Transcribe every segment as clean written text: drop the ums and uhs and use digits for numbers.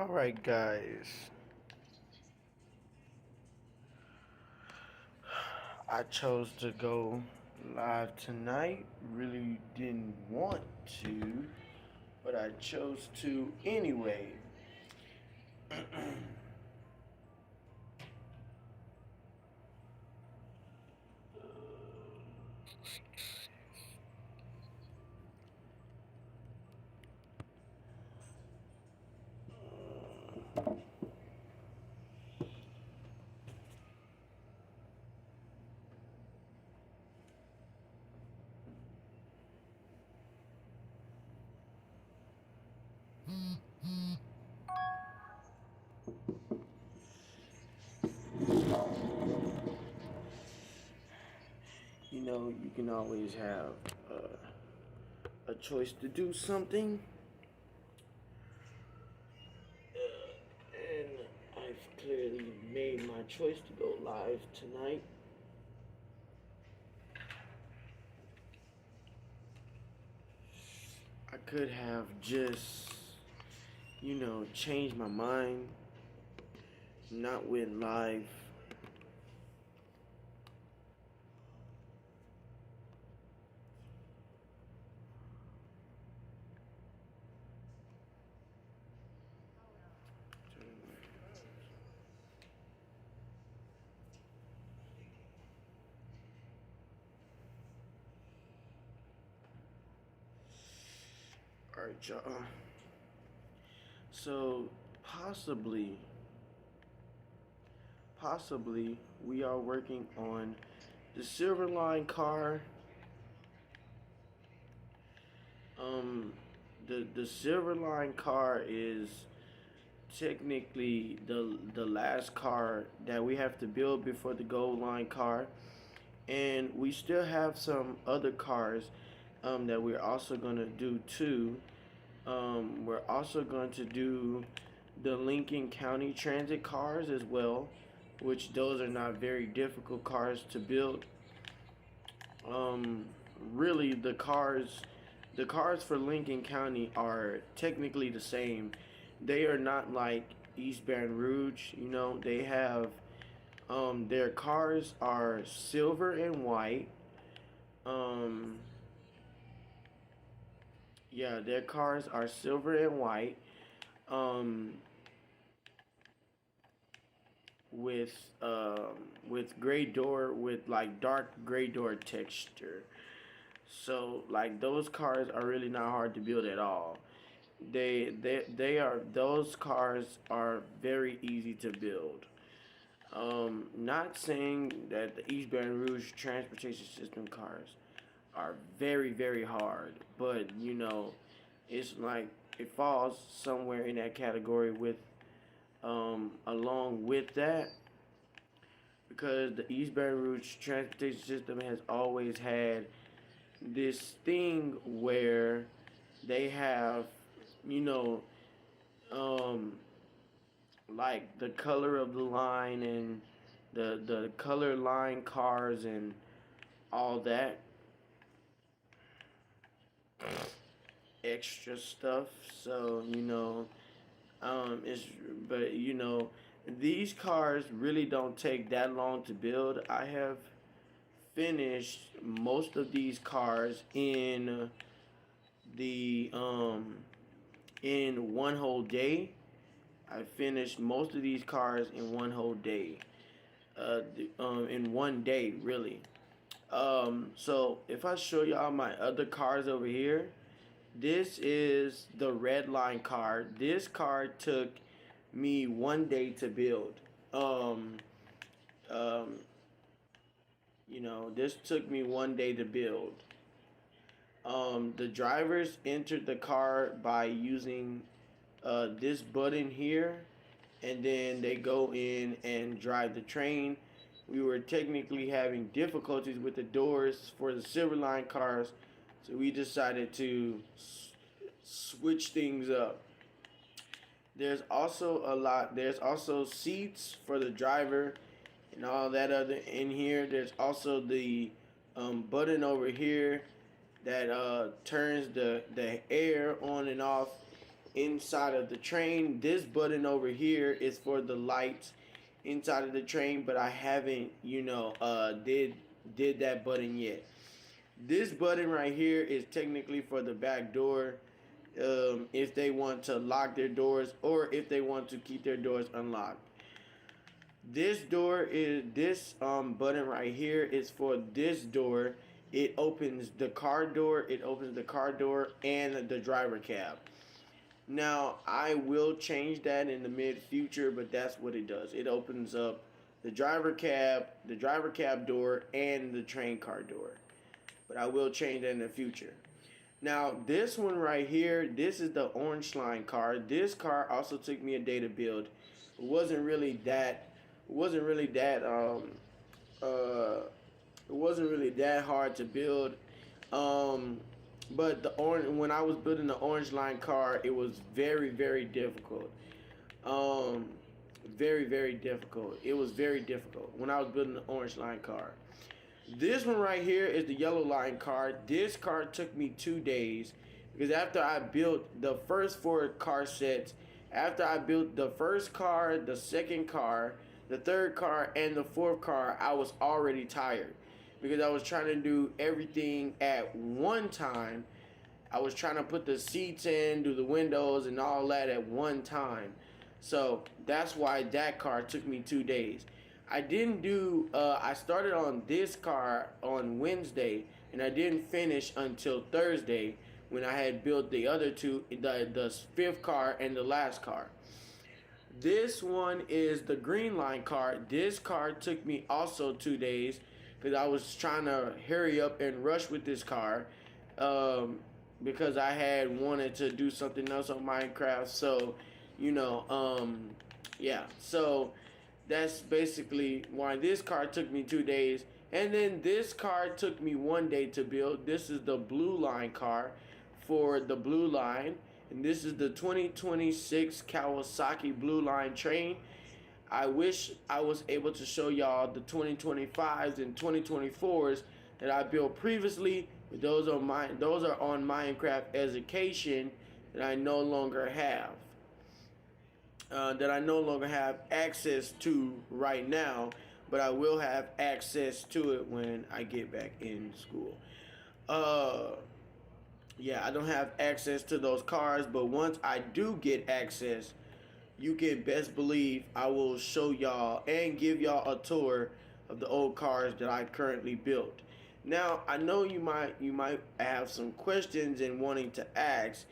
Alright, guys. I chose to go live tonight. Really didn't want to, but I chose to anyway. You can always have a choice to do something. And I've clearly made my choice to go live tonight. I could have just, changed my mind, not went live. Alright, y'all. So possibly we are working on the Silverline car. The Silverline car is technically the last car that we have to build before the Gold Line car, and we still have some other cars that we're also gonna do too. We're also going to do the Lincoln County Transit cars as well, which those are not very difficult cars to build. Really, the cars for Lincoln County are technically the same. They are not like East Baton Rouge. They have their cars are silver and white. Yeah, their cars are silver and white. With gray door, with like dark gray door texture. So like those cars are really not hard to build at all. Those cars are very easy to build. Not saying that the East Baton Rouge transportation system cars are very hard, but it's like it falls somewhere in that category with along with that, because the East Baton Rouge transportation system has always had this thing where they have, you know, um, like the color of the line and the color line cars and all that extra stuff. So it's but these cars really don't take that long to build. I have finished most of these cars the in one whole day. I finished most of these cars in one whole day. In one day, really. So if I show y'all my other cars over here, this is the red line car. This car took me one day to build. Um, this took me one day to build. The drivers entered the car by using this button here, and then they go in and drive the train. We were technically having difficulties with the doors for the Silverline cars, so we decided to switch things up. There's also seats for the driver and all that other in here. There's also the button over here that turns the air on and off inside of the train. This button over here is for the lights inside of the train, but I haven't, did that button yet. This button right here is technically for the back door, if they want to lock their doors or if they want to keep their doors unlocked. This button right here is for this door. It opens the car door, and the driver cab. Now, I will change that in the mid future, but that's what it does. It opens up the driver cab door, and the train car door. But I will change that in the future. Now, this one right here, this is the orange line car. This car also took me a day to build. It wasn't really that it wasn't really that hard to build. But when I was building the orange line car, it was very, very difficult. Very, very difficult. It was very difficult when I was building the orange line car. This one right here is the yellow line car. This car took me 2 days because after I built the first 4 car sets, after I built the first car, the second car, the third car, and the fourth car, I was already tired because I was trying to do everything at one time. I was trying to put the seats in, do the windows, and all that at one time. So that's why that car took me 2 days. I started on this car on Wednesday, and I didn't finish until Thursday when I had built the other two, the fifth car and the last car. This one is the green line car. This car took me also 2 days because I was trying to hurry up and rush with this car because I had wanted to do something else on Minecraft. So, yeah. So that's basically why this car took me 2 days. And then this car took me 1 day to build. This is the blue line car for the blue line. And this is the 2026 Kawasaki Blue Line train. I wish I was able to show y'all the 2025s and 2024s that I built previously. But those are on Minecraft Education that I no longer have. That I no longer have access to right now, but I will have access to it when I get back in school. Yeah, I don't have access to those cars, but once I do get access, you can best believe I will show y'all and give y'all a tour of the old cars that I currently built. Now, I know you might have some questions and wanting to ask,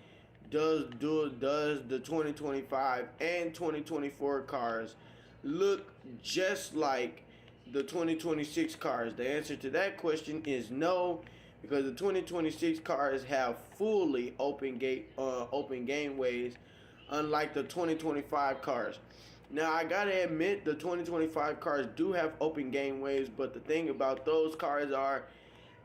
does the 2025 and 2024 cars look just like the 2026 cars? The answer to that question is no, because the 2026 cars have fully open gateways, unlike the 2025 cars. Now, I gotta admit, the 2025 cars do have open gateways, but the thing about those cars are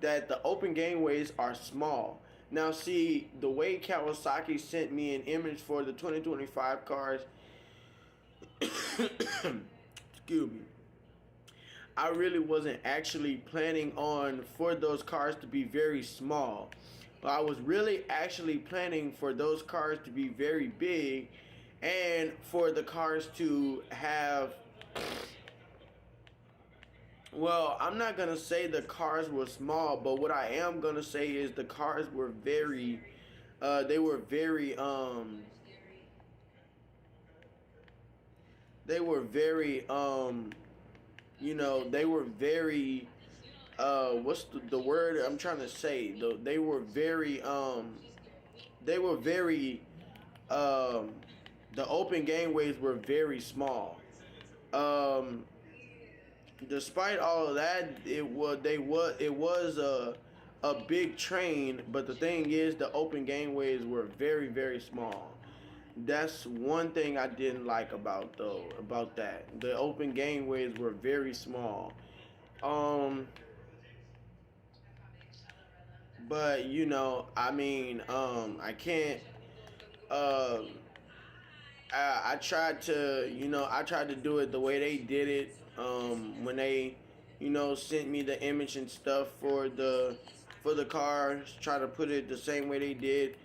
that the open gateways are small. Now, see, the way Kawasaki sent me an image for the 2025 cars, excuse me, I really wasn't actually planning on for those cars to be very small. But I was really actually planning for those cars to be very big and for the cars to have, well, I'm not going to say the cars were small, but what I am going to say is the cars were very, they were very, what's the word I'm trying to say? They were very, the open gateways were very small. Despite all of that, it was a big train, but the thing is, the open gateways were very, very small. That's one thing I didn't like about that. The open gateways were very small. But I can't. I tried to do it the way they did it. When they, sent me the image and stuff for the cars, try to put it the same way they did.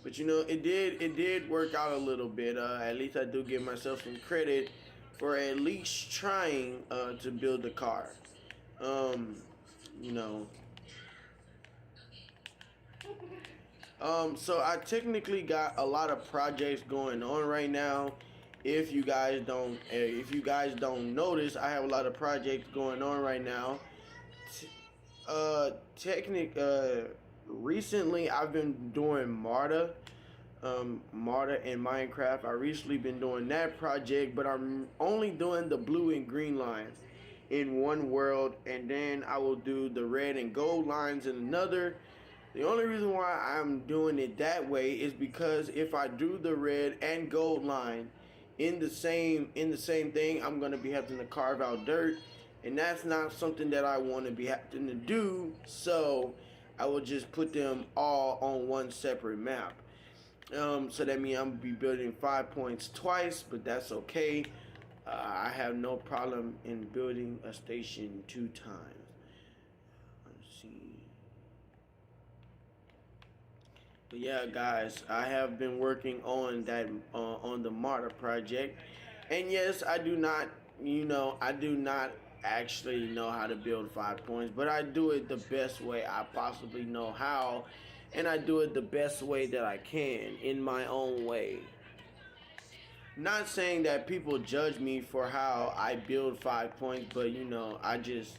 But you know, it did work out a little bit. At least I do give myself some credit for at least trying to build the car. Um, you know, so I technically got a lot of projects going on right now. If you guys don't notice, I have a lot of projects going on right now. T- Technic. Recently I've been doing Marta in Minecraft. I recently been doing that project, but I'm only doing the blue and green lines in one world, and then I will do the red and gold lines in another. The only reason why I'm doing it that way is because if I do the red and gold line in the same thing, I'm gonna be having to carve out dirt, and that's not something that I want to be having to do. So I will just put them all on one separate map. So that means I'm gonna be building 5 points twice, but that's okay. I have no problem in building a station 2 times. Let's see. But yeah, guys, I have been working on that on the Marta project, and yes, I do not actually know how to build 5 points, but I do it the best way I possibly know how, and I do it the best way that I can in my own way. Not saying that people judge me for how I build 5 points, but I just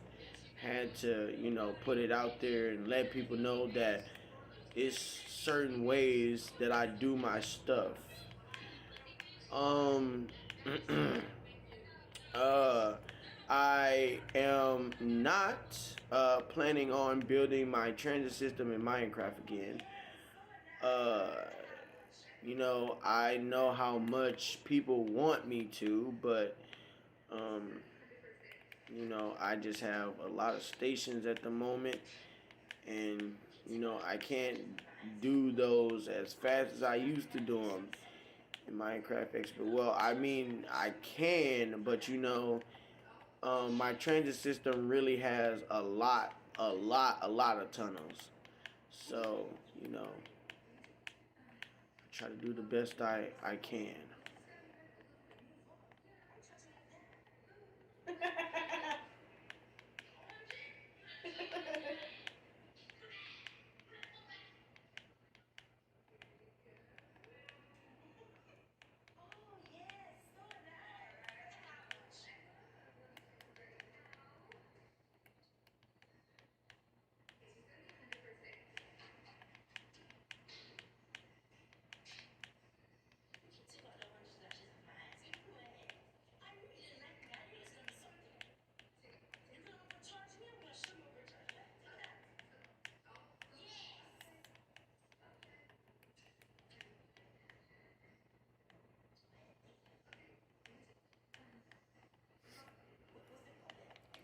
had to, put it out there and let people know that it's certain ways that I do my stuff. Um, uh, I am not planning on building my transit system in Minecraft again. Uh, I know how much people want me to, but um, I just have a lot of stations at the moment, and I can't do those as fast as I used to do them in Minecraft Expert. Well, I mean, I can, but my transit system really has a lot of tunnels. So, I try to do the best I can.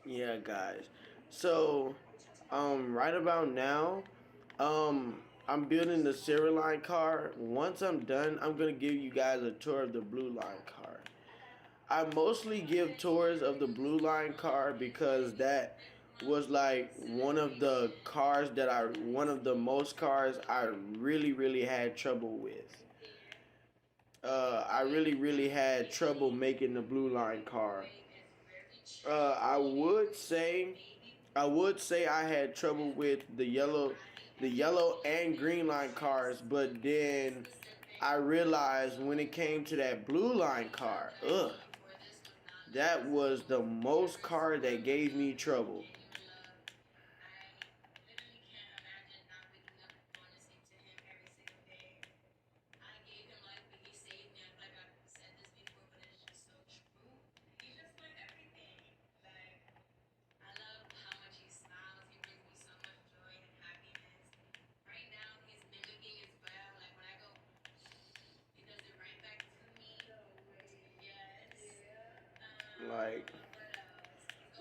Yeah, guys. So, right about now, um, I'm building the Silver Line car. Once I'm done, I'm gonna give you guys a tour of the Blue Line car. I mostly give tours of the Blue Line car because that was like one of the most cars I really, really had trouble with. I really, really had trouble making the Blue Line car. Uh, I would say, I would say I had trouble with the yellow and green line cars, but then I realized when it came to that blue line car, that was the most car that gave me trouble.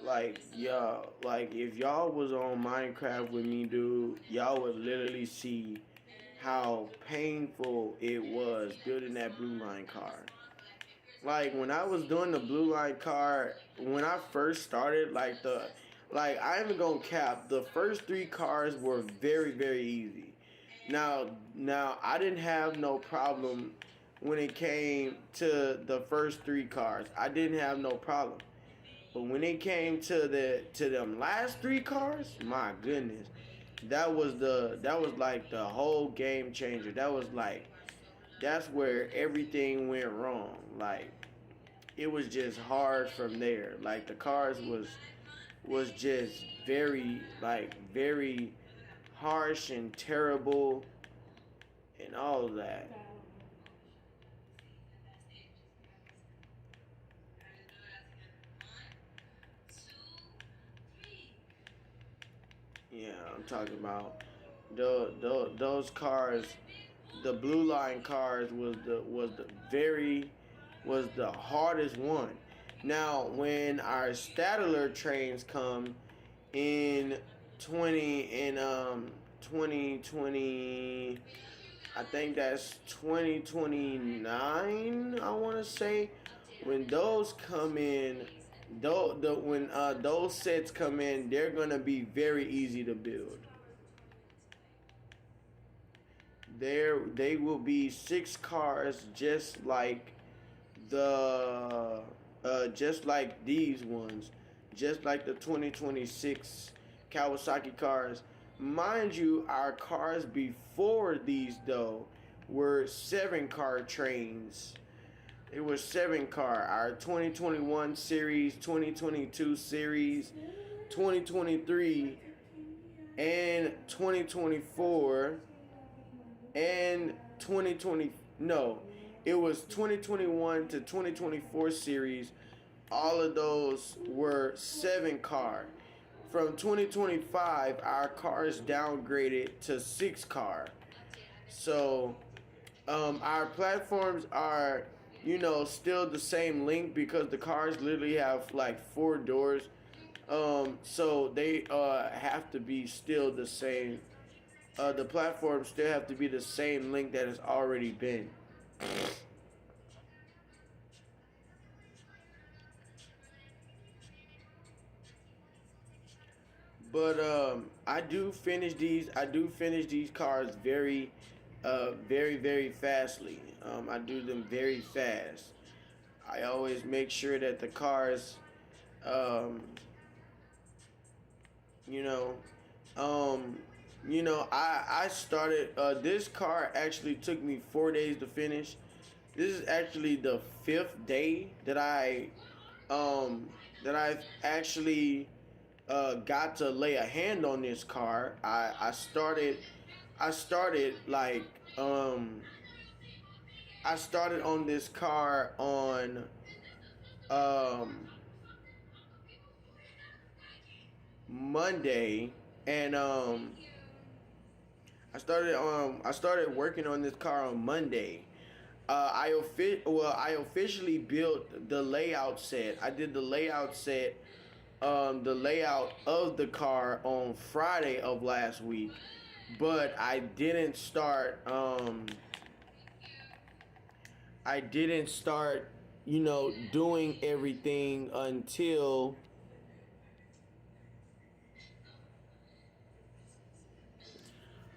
Like, like if y'all was on Minecraft with me, dude, y'all would literally see how painful it was building that blue line car. Like when I was doing the blue line car, when I first started, like I ain't even gonna cap, the first three cars were very, very easy. Now I didn't have no problem when it came to the first three cars. I didn't have no problem. But when it came to them last three cars, my goodness, that was like the whole game changer. That's where everything went wrong. Like it was just hard from there. Like the cars was just very harsh and terrible and all of that. Yeah, I'm talking about those cars. The blue line cars was the hardest one. Now, when our Stadler trains come in 2020, I think that's 2029. I want to say when those come in, when those sets come in, they're gonna be very easy to build. They will be six cars the just like these ones, just like the 2026 Kawasaki cars. Mind you, our cars before these though were seven car trains. It was seven car. Our 2021 series, 2022 series, 2023, and 2024, and 2020. No, it was 2021 to 2024 series. All of those were seven car. From 2025, our cars downgraded to six car. So our platforms are, still the same link because the cars literally have like four doors. So they have to be still the same. The platforms still have to be the same link that has already been. But I do finish these. I do finish these cars very fastly. I do them very fast. I always make sure that the cars, um, you know, um, I started. This car actually took me 4 days to finish. This is actually the fifth day that I've actually got to lay a hand on this car. I started like I started on this car on um, Monday, and I started working on this car on Monday. I officially built the layout set. I did the layout of the car on Friday of last week, but I didn't start, doing everything until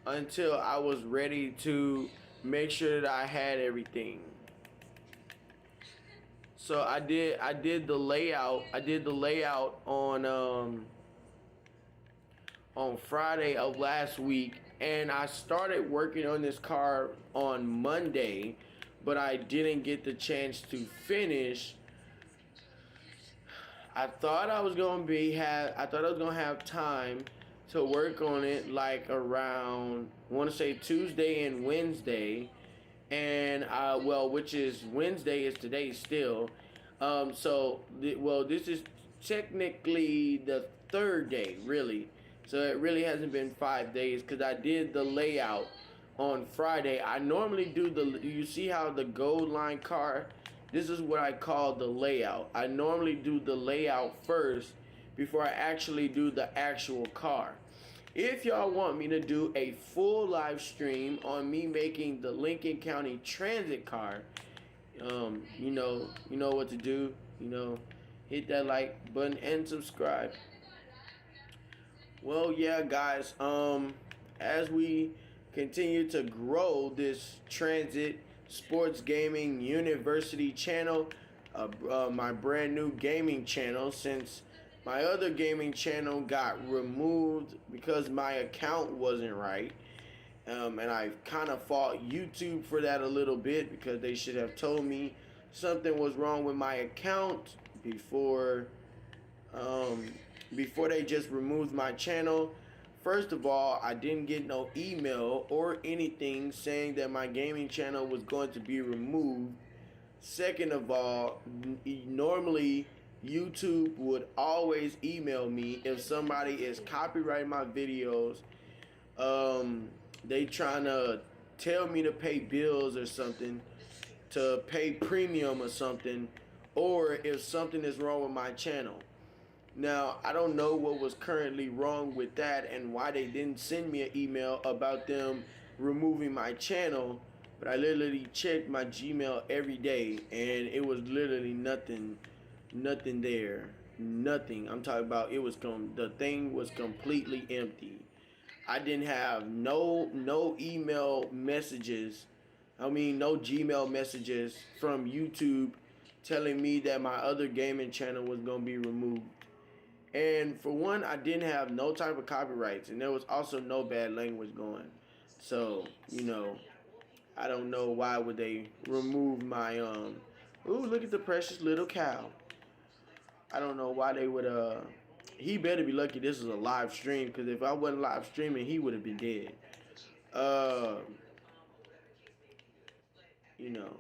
I was ready to make sure that I had everything. So I did the layout on Friday of last week, and I started working on this car on Monday, but I didn't get the chance to finish. I thought I was gonna have time to work on it like around, I want to say Tuesday and Wednesday, and which is Wednesday is today still. This is technically the third day, really. So it really hasn't been 5 days because I did the layout on Friday. I normally do you see how the gold line car, this is what I call the layout. I normally do the layout first before I actually do the actual car. If y'all want me to do a full live stream on me making the Lincoln County Transit car, you know what to do. Hit that like button and subscribe. Well, yeah, guys. As we continue to grow this Transit Sports Gaming University channel, my brand new gaming channel, since my other gaming channel got removed because my account wasn't right. And I kind of fought YouTube for that a little bit because they should have told me something was wrong with my account before um, before they just removed my channel. First of all, I didn't get no email or anything saying that my gaming channel was going to be removed. Second of all, normally YouTube would always email me if somebody is copyrighting my videos. Um, they trying to tell me to pay bills or something, to pay premium or something, or if something is wrong with my channel. Now, I don't know what was currently wrong with that and why they didn't send me an email about them removing my channel, but I literally checked my Gmail every day and it was literally nothing there. Nothing. I'm talking about the thing was completely empty. I didn't have no email messages. No Gmail messages from YouTube telling me that my other gaming channel was going to be removed. And for one, I didn't have no type of copyrights, and there was also no bad language going. So, I don't know why would they remove my ooh, look at the precious little cow. I don't know why they would he better be lucky this is a live stream, because if I wasn't live streaming, he would have been dead. Uh, you know.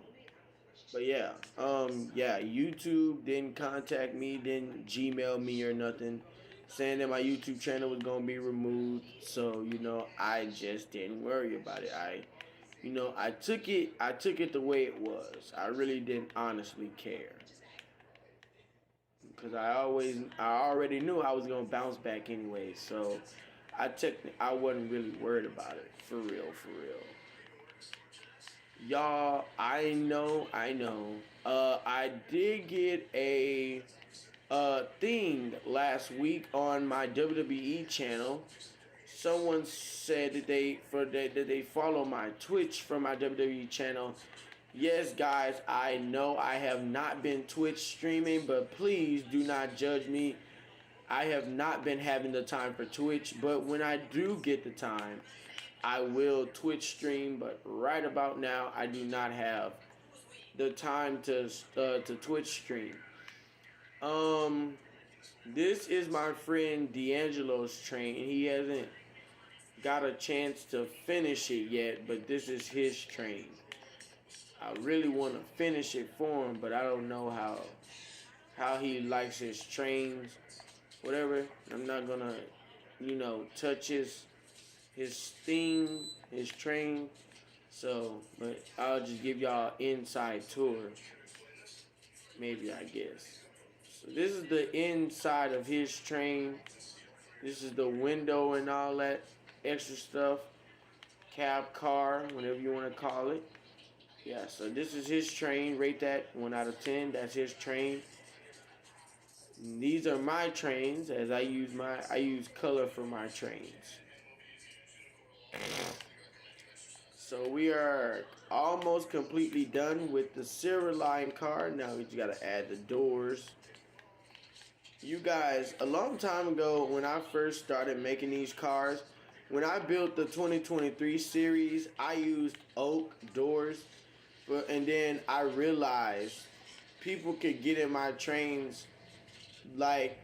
But yeah, YouTube didn't contact me, didn't Gmail me or nothing, saying that my YouTube channel was gonna be removed. So I just didn't worry about it. I took it the way it was. I really didn't honestly care, because I already knew I was gonna bounce back anyway. So I wasn't really worried about it, for real, for real. Y'all, I know. I did get a thing last week on my WWE channel. Someone said that they follow my Twitch from my WWE channel. Yes, guys, I know I have not been Twitch streaming, but please do not judge me. I have not been having the time for Twitch, but when I do get the time, I will Twitch stream. But right about now, I do not have the time to Twitch stream. This is my friend D'Angelo's train. He hasn't got a chance to finish it yet, but this is his train. I really want to finish it for him, but I don't know how he likes his trains. Whatever. I'm not gonna, touch his theme, his train. So, but I'll just give y'all an inside tour. Maybe, I guess. So this is the inside of his train. This is the window and all that extra stuff. Cab car, whatever you want to call it. Yeah, so this is his train. Rate that 1 out of 10. That's his train. And these are my trains, as I use color for my trains. So we are almost completely done with the Silver Line car. Now we just gotta add the doors. You guys, a long time ago when I first started making these cars, when I built the 2023 series, I used oak doors. And then I realized people could get in my trains like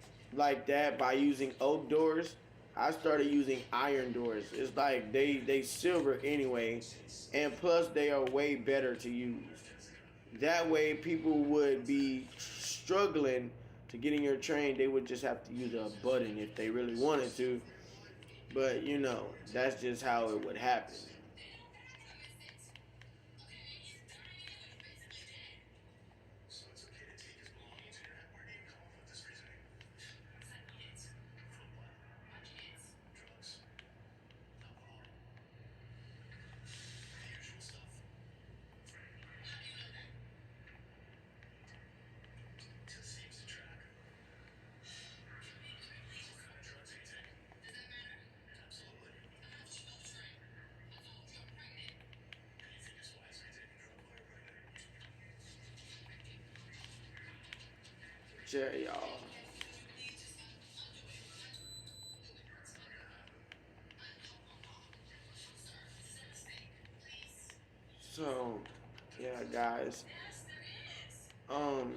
that by using oak doors. I started using iron doors. It's like they silver anyway, and plus they are way better to use. That way people would be struggling to get in your train. They would just have to use a button if they really wanted to. But that's just how it would happen. Yeah, y'all. So, yeah, guys. Um,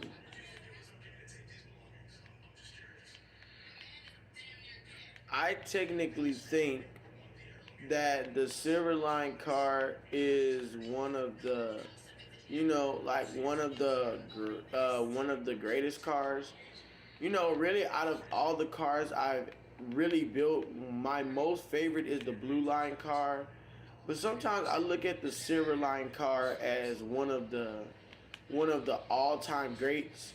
I technically think that the Silverline car is one of the, like one of the greatest cars. Really, out of all the cars I've really built, my most favorite is the Blue Line car. But sometimes I look at the Silver Line car as one of the all-time greats,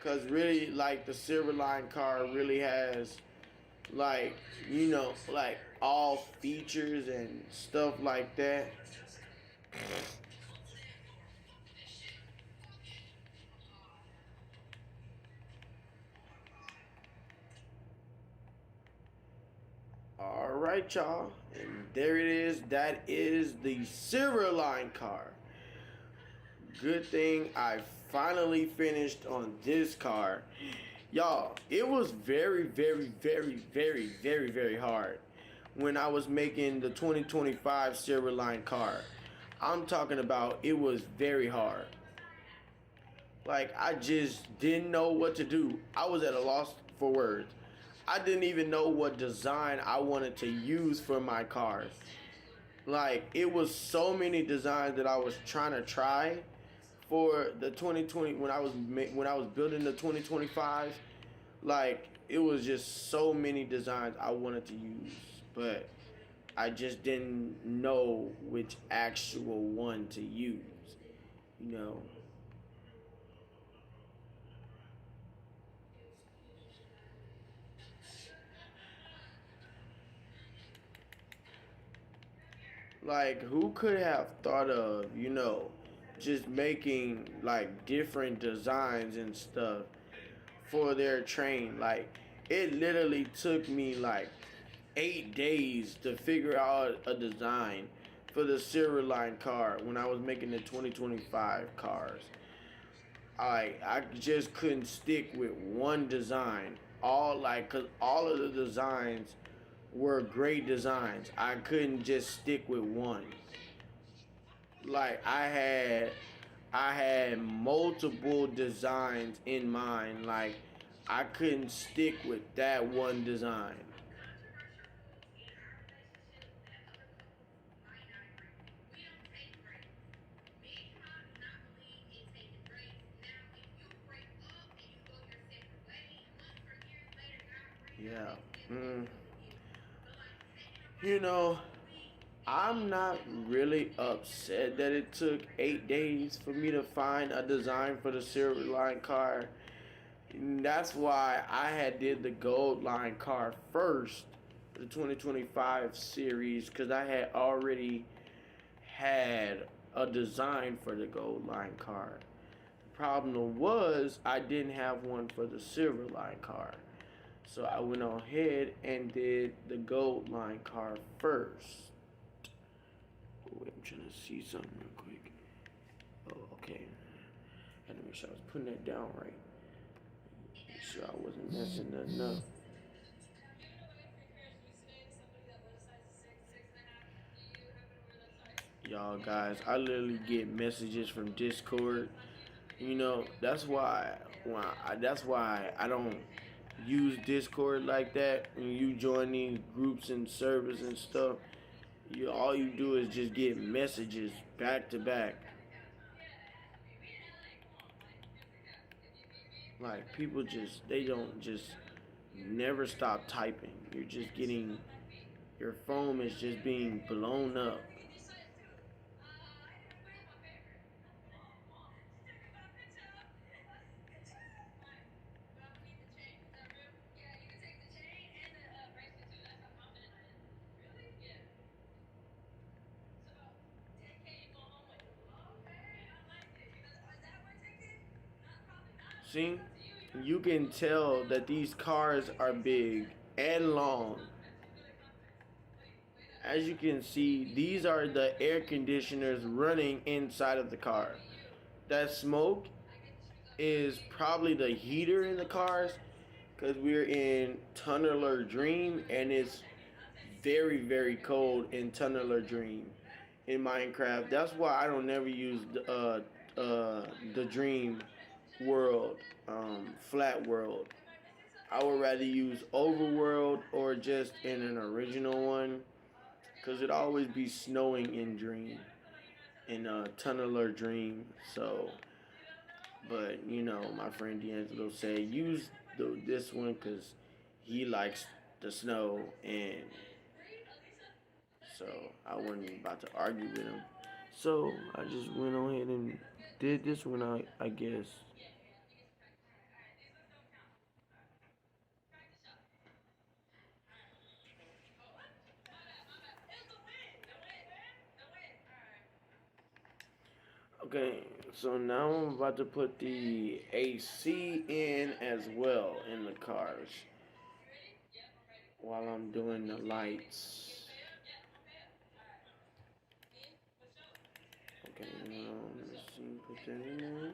cause really, like, the Silver Line car really has, like, like, all features and stuff like that. All right, y'all, and there it is. That is the Silver Line car. Good thing I finally finished on this car. Y'all, it was very, very, very, very, very, very hard when I was making the 2025 Silver Line car. I'm talking about, it was very hard. Like, I just didn't know what to do. I was at a loss for words. I didn't even know what design I wanted to use for my cars. Like, it was so many designs that I was trying to try for the 2020 when I was building the 2025. Like, it was just so many designs I wanted to use, but I just didn't know which actual one to use. You know, like, who could have thought of, just making like different designs and stuff for their train? Like, it literally took me like 8 days to figure out a design for the Silver Line car when I was making the 2025 cars. I just couldn't stick with one design. Cause all of the designs were great designs. I couldn't just stick with one. Like, I had multiple designs in mind. Like, I couldn't stick with that one design. Yeah. Mm. You know, I'm not really upset that it took 8 days for me to find a design for the Silver Line car. And that's why I had did the Gold Line car first, the 2025 series, because I had already had a design for the Gold Line car. The problem was I didn't have one for the Silver Line car. So I went ahead and did the Gold Line car first. Oh, wait, I'm trying to see something real quick. Oh, okay. Had to make sure I was putting that down right. Make sure I wasn't messing nothing up. Y'all guys, I literally get messages from Discord. That's why I don't use Discord like that. When you join these groups and servers and stuff, all you do is just get messages back to back. Like, people just, they don't just never stop typing. You're just getting, your phone is just being blown up. See, you can tell that these cars are big and long. As you can see, these are the air conditioners running inside of the car. That smoke is probably the heater in the cars, because we're in Tunneler Dream and it's very, very cold in Tunneler Dream in Minecraft. That's why I don't never use the Dream world, flat world. I would rather use Overworld or just in an original one, because it always be snowing in Dream, in Tunneler Dream. So, but you know, my friend D'Angelo said use this one because he likes the snow, and so I wasn't about to argue with him. So I just went on ahead and did this one, I guess. Okay, so now I'm about to put the AC in as well in the cars while I'm doing the lights. Okay, let's see, put that in there.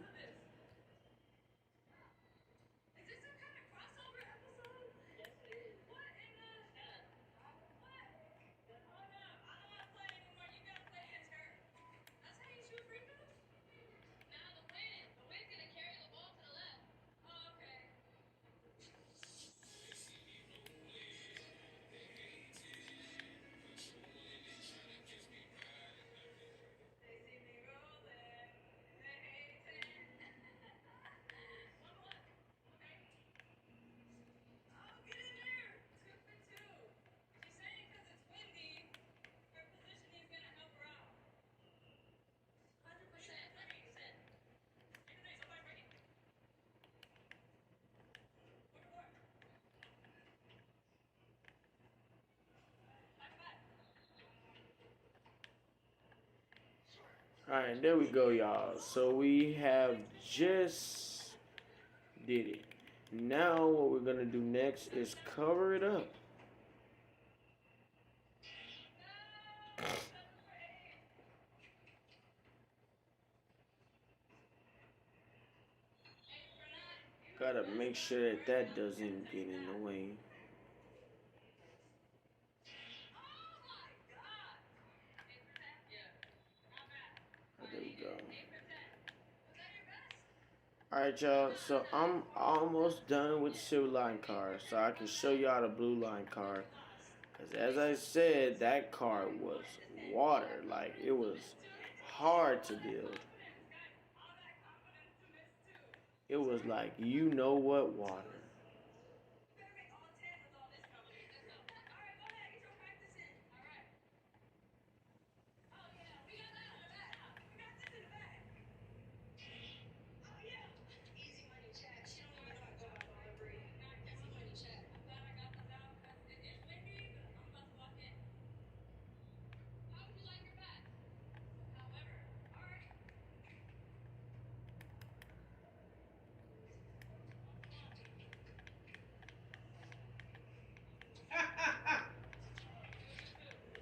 Alright, there we go, y'all. So we have just did it. Now what we're gonna do next is cover it up. Gotta make sure that that doesn't get in the way. There we go. Alright, y'all. So I'm almost done with the silver line car, so I can show y'all the blue line car. Because as I said, that car was water. Like, it was hard to build. It was like, you know what, water.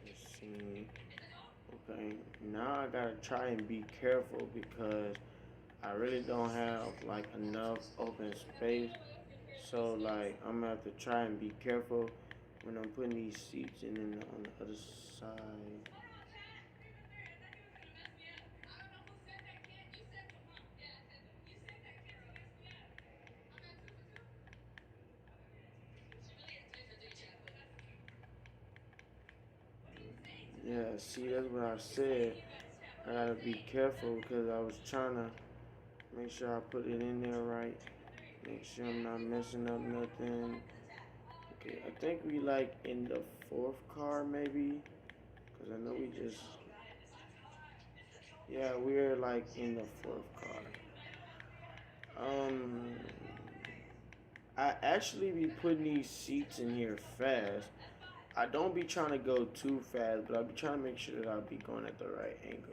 Let's see. Okay, now I gotta try and be careful because I really don't have like enough open space. So like I'm gonna have to try and be careful when I'm putting these seats in on the other side. Yeah, see, that's what I said. I gotta be careful because I was trying to make sure I put it in there right. Make sure I'm not messing up nothing. Okay, I think we like in the fourth car maybe. Because I know we just, yeah, we're like in the fourth car. I actually be putting these seats in here fast. I don't be trying to go too fast, but I be trying to make sure that I'll be going at the right angle.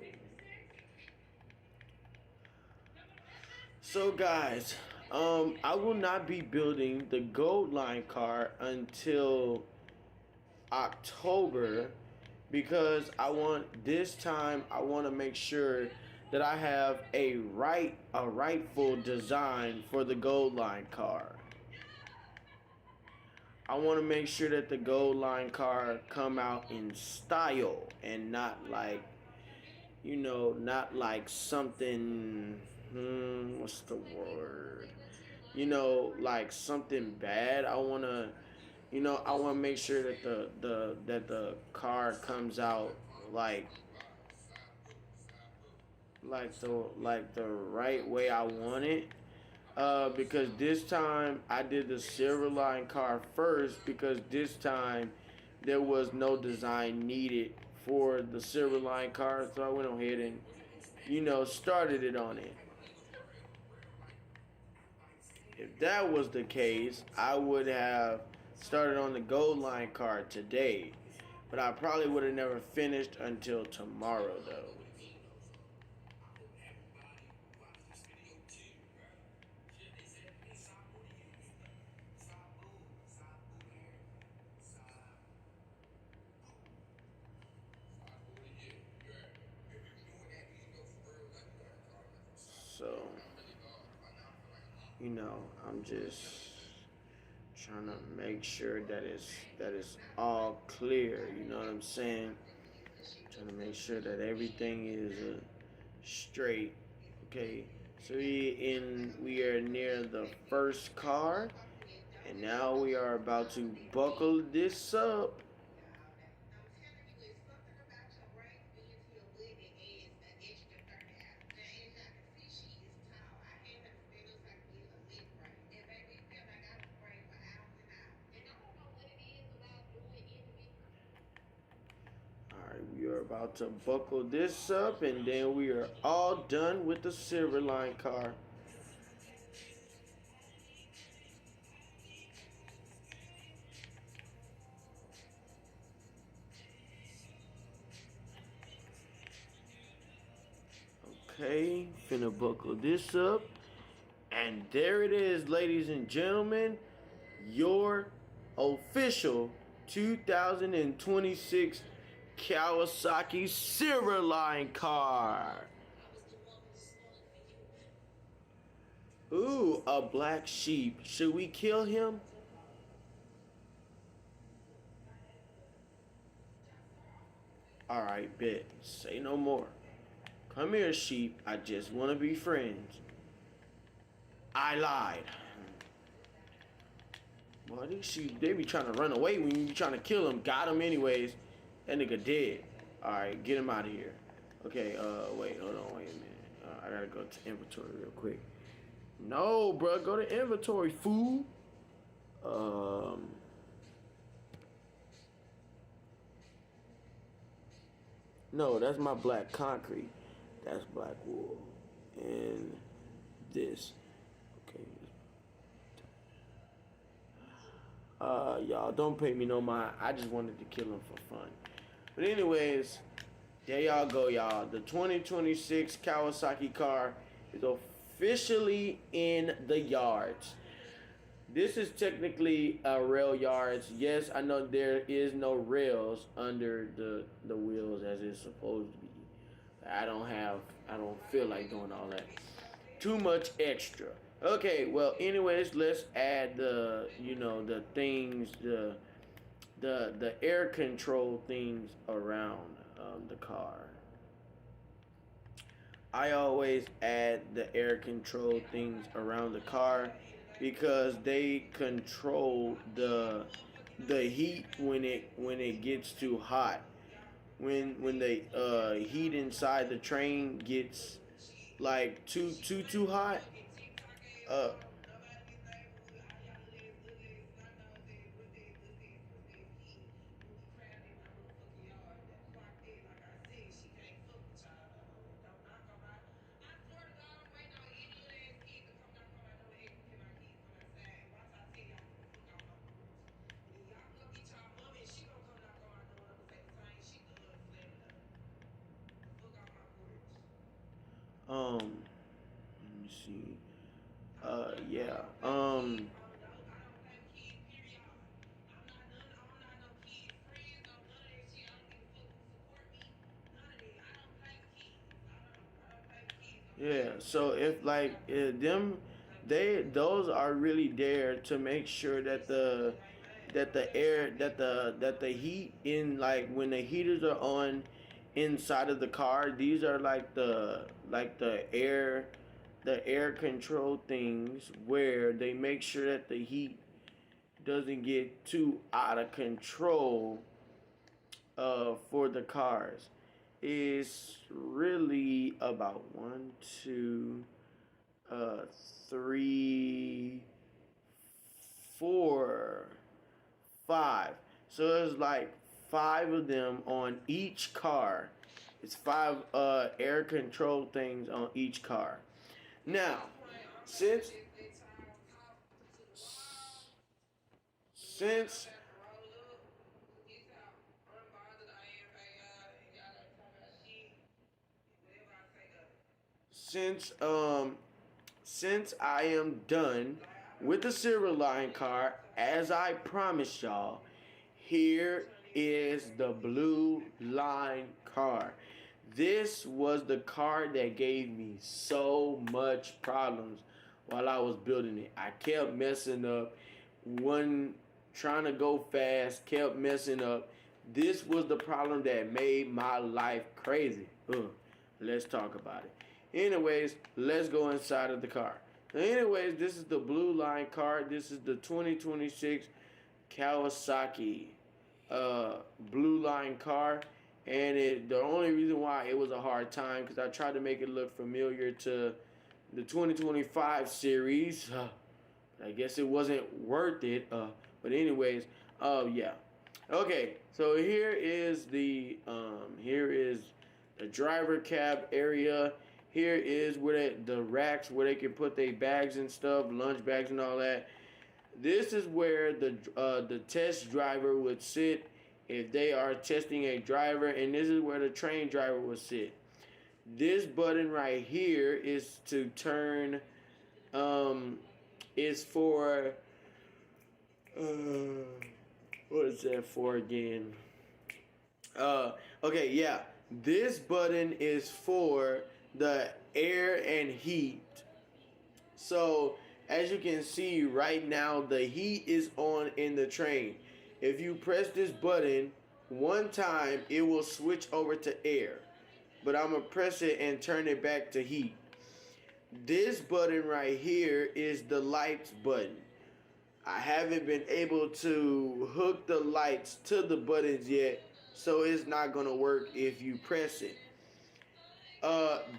So guys, I will not be building the gold line car until October because I want this time I want to make sure that I have a rightful design for the Gold Line car. I want to make sure that the Gold Line car come out in style and not like, not like something, what's the word? Like something bad. I want to make sure that the car comes out like like the right way I want it. Because this time I did the Silverline car first because this time there was no design needed for the Silverline car, so I went ahead and started it on it. If that was the case, I would have started on the Gold Line car today, but I probably would have never finished until tomorrow though. So, I'm just trying to make sure that it's all clear. You know what I'm saying? Trying to make sure that everything is straight. Okay. So we are near the first car, and now we are about to buckle this up. Alright, we are about to buckle this up, and then we are all done with the Silverline car. Okay, finna buckle this up. And there it is, ladies and gentlemen, your official 2026 Kawasaki Silverline car. Ooh, a black sheep. Should we kill him? Alright, bet. Say no more. Come here, sheep. I just want to be friends. I lied. Well, these sheep, they be trying to run away when you be trying to kill them. Got him anyways. That nigga dead. Alright, get him out of here. Okay, wait, hold on, wait a minute. I gotta go to inventory real quick. No, bro, go to inventory, fool. No, that's my black concrete. That's black wool. And this. Okay. Y'all don't pay me no mind. I just wanted to kill him for fun. But anyways, there y'all go, y'all. The 2026 Kawasaki car is officially in the yards. This is technically a rail yards. Yes, I know there is no rails under the wheels as it's supposed to be. I don't feel like doing all that. Too much extra. Okay, well, anyways, let's add the things, the air control things around the car. I always add the air control things around the car because they control the heat when it gets too hot. When the heat inside the train gets like too hot, uh let me see. Yeah. Yeah. So if like them, they those are really there to make sure that the air that the heat in like when the heaters are on inside of the car, these are like the air control things where they make sure that the heat doesn't get too out of control for the cars. It's really about one, two, uh, three, four, five. So there's like five of them on each car. It's five air control things on each car. Now, since since since since I am done with the Silver Line car, as I promised y'all, here is the Blue Line car. This was the car that gave me so much problems while I was building it. I kept messing up. One trying to go fast, kept messing up. This was the problem that made my life crazy. Let's talk about it. Anyways, let's go inside of the car. Anyways, this is the Blue Line car. This is the 2026 Kawasaki Blue Line car. And the only reason why it was a hard time because I tried to make it look familiar to the 2025 series. I guess it wasn't worth it. But anyways, yeah. Okay, so here is the driver cab area. Here is where the racks where they can put their bags and stuff, lunch bags and all that. This is where the test driver would sit if they are testing a driver, and this is where the train driver would sit. This button right here is to turn. Is for uh, what is that for again? Okay, yeah. This button is for the air and heat. So, as you can see right now, the heat is on in the train. If you press this button one time, it will switch over to air. But I'm going to press it and turn it back to heat. This button right here is the lights button. I haven't been able to hook the lights to the buttons yet, so it's not going to work if you press it.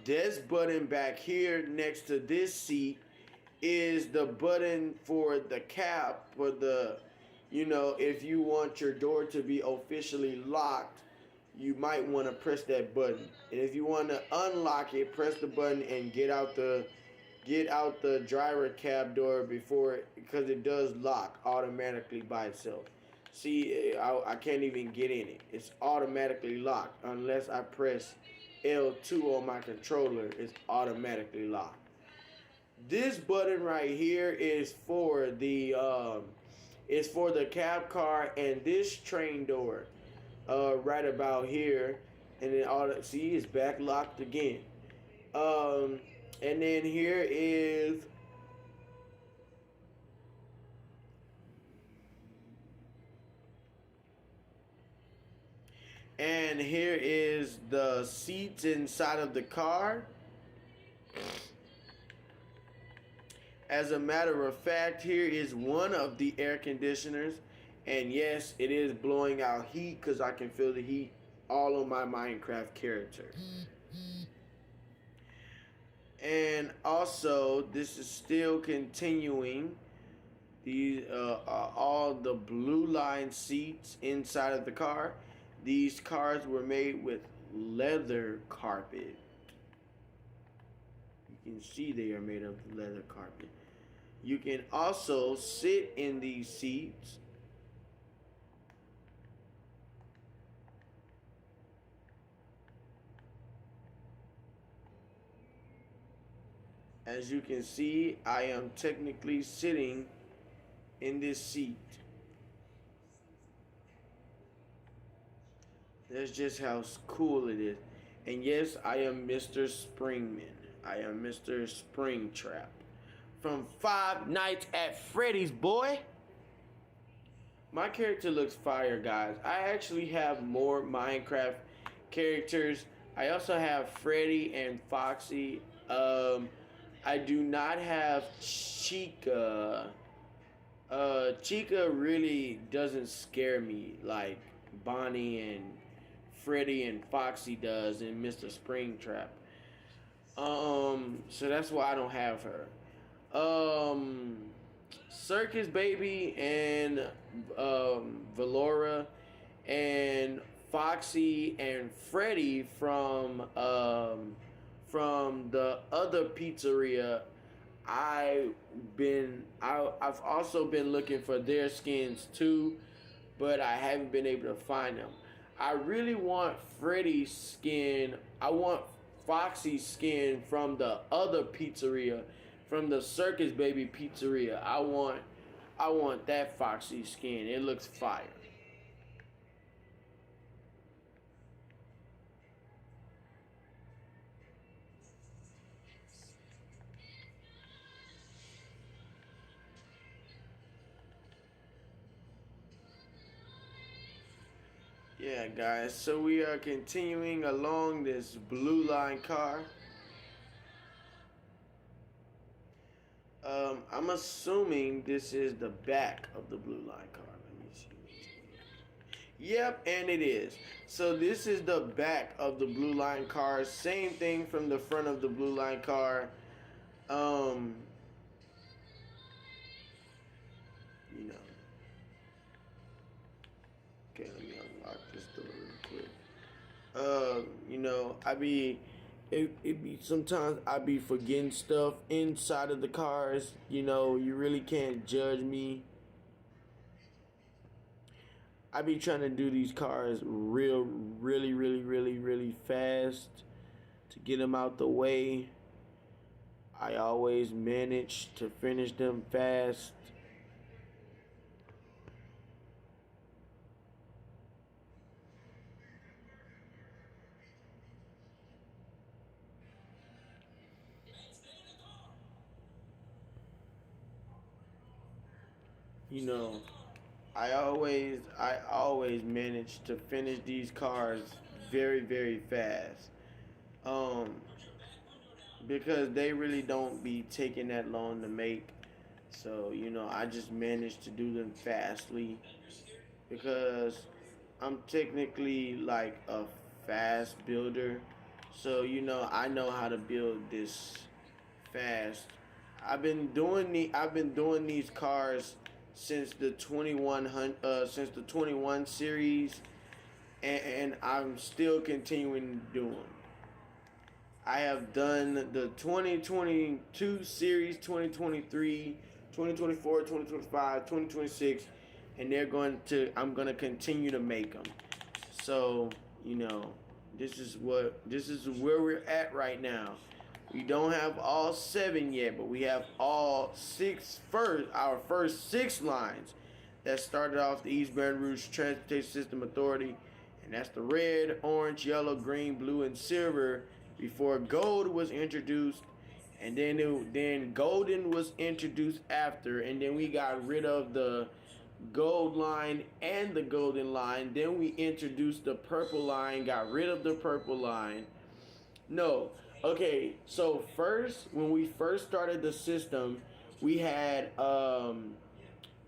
This button back here next to this seat is the button for the cap for the, if you want your door to be officially locked, you might want to press that button. And if you want to unlock it, press the button and get out the driver cab door because it does lock automatically by itself. See, I can't even get in it. It's automatically locked unless I press L2 on my controller. It's automatically locked. This button right here is for the cab car and this train door, right about here, and then see it's back locked again. And then here is the seats inside of the car. As a matter of fact, here is one of the air conditioners. And yes, it is blowing out heat because I can feel the heat all on my Minecraft character. And also, this is still continuing. These are all the Blue Line seats inside of the car. These cars were made with leather carpet. You can see they are made of leather carpet. You can also sit in these seats. As you can see, I am technically sitting in this seat. That's just how cool it is. And yes, I am Mr. Springman. I am Mr. Springtrap from Five Nights at Freddy's, boy. My character looks fire, guys. I actually have more Minecraft characters. I also have Freddy and Foxy. I do not have Chica. Chica really doesn't scare me like Bonnie and Freddy and Foxy does in Mr. Springtrap. So that's why I don't have her. Circus Baby and Valora and Foxy and Freddy from the other pizzeria. I've also been looking for their skins too, but I haven't been able to find them. I really want Freddy's skin. I want Foxy's skin from the other pizzeria, from the Circus Baby pizzeria. I want that Foxy skin. It looks fire. Yeah, guys, so we are continuing along this blue line car. I'm assuming this is the back of the blue line car. Let me see. Yep, and it is. So this is the back of the blue line car. Same thing from the front of the blue line car. Um, you know. Okay, let me unlock this door real quick. It be sometimes I be forgetting stuff inside of the cars. You really can't judge me. I be trying to do these cars really fast to get them out the way. I always manage to finish them fast. You know, I always manage to finish these cars very fast. Um, because they really don't be taking that long to make. So, I just manage to do them fastly because I'm technically like a fast builder. So, I know how to build this fast. I've been doing these cars since the 21 series, and I'm still continuing to do them. I have done the 2022 series, 2023, 2024, 2025, 2026, and I'm going to continue to make them. So, this is where we're at right now. We don't have all 7 yet, but we have all our first 6 lines that started off the East Baton Rouge Transportation System Authority, and that's the red, orange, yellow, green, blue, and silver before gold was introduced, and then golden was introduced after, and then we got rid of the gold line and the golden line. Then we introduced the purple line, got rid of the purple line. No. Okay, so when we first started the system, we had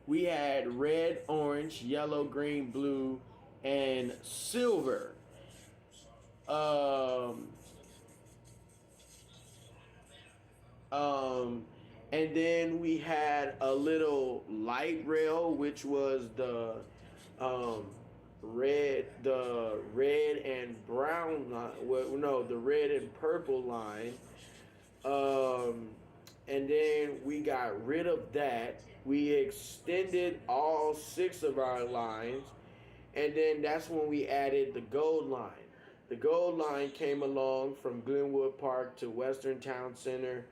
red, orange, yellow, green, blue, and silver. Um, um, and then we had a little light rail, which was um, the red and brown line. Well, no, the red and purple line. And then we got rid of that. We extended all 6 of our lines, and then that's when we added the gold line. The gold line came along from Glenwood Park to Western Town Center,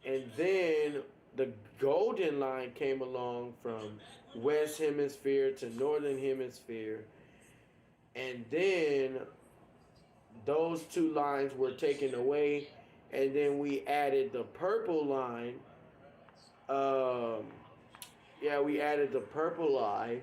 and then the golden line came along from West Hemisphere to Northern Hemisphere, and then those 2 lines were taken away, and then we added the purple line. Um, yeah, we added the purple line.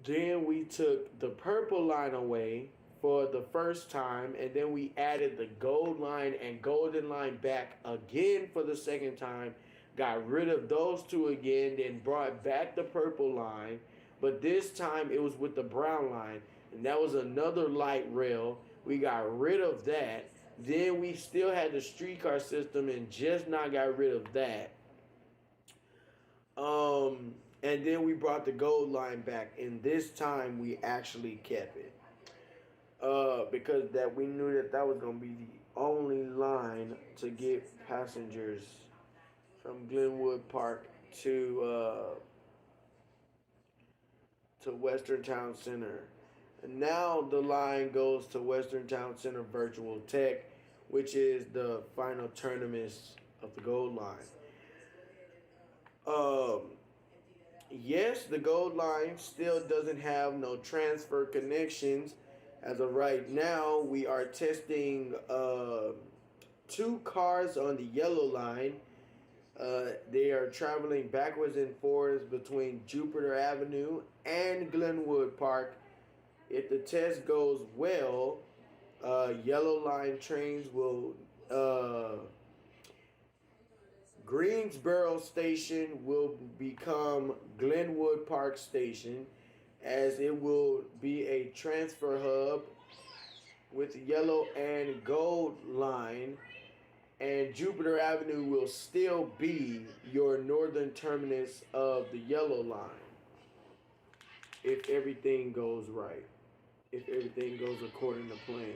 Then we took the purple line away for the first time, and then we added the gold line and golden line back again for the second time. Got rid of those two again, then brought back the purple line, but this time it was with the brown line, and that was another light rail. We got rid of that. Then we still had the streetcar system and just not got rid of that. And then we brought the gold line back, and this time we actually kept it. Because that we knew that that was gonna be the only line to get passengers from Glenwood Park to Western Town Center. And now the line goes to Western Town Center Virtual Tech, which is the final terminus of the gold line. Um, yes, the gold line still doesn't have no transfer connections. As of right now, we are testing two cars on the yellow line. They are traveling backwards and forwards between Jupiter Avenue and Glenwood Park. If the test goes well, yellow line trains will Greensboro Station will become Glenwood Park Station, as it will be a transfer hub with yellow and gold line, and Jupiter Avenue will still be your northern terminus of the yellow line if everything goes right, if everything goes according to plan.